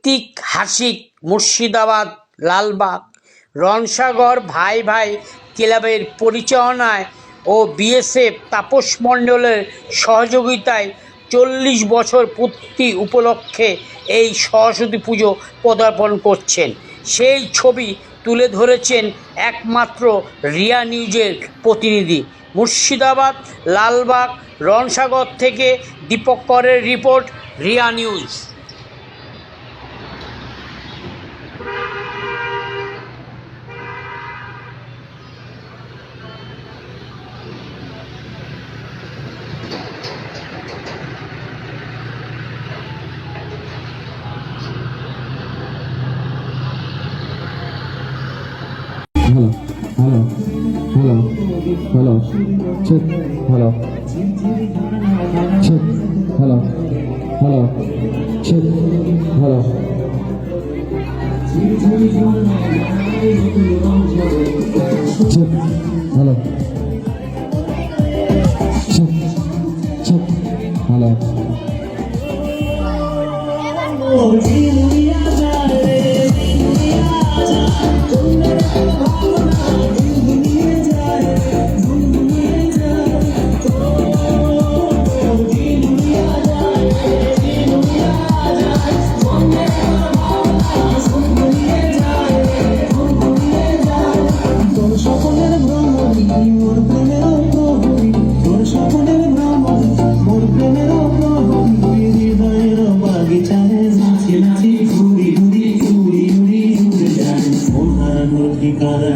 ঋত্বিক হাসিক মুর্শিদাবাদ লালবাগ রণসাগর ভাই ভাই ক্লাবের পরিচালনায় ও বিএসএফ তাপস মণ্ডলের সহযোগিতায় 40 বছর পূর্তি উপলক্ষে এই সরস্বতী পুজো পদার্পণ করছেন। সেই ছবি তুলে ধরেছেন একমাত্র রিয়া নিউজের প্রতিনিধি। মুর্শিদাবাদ লালবাগ রণসাগর থেকে দীপকরের report, Riya news. Hello, hello, hello, hello, check, hello, check, hello, hello, check, hello, check, hello, check, check, hello. Cara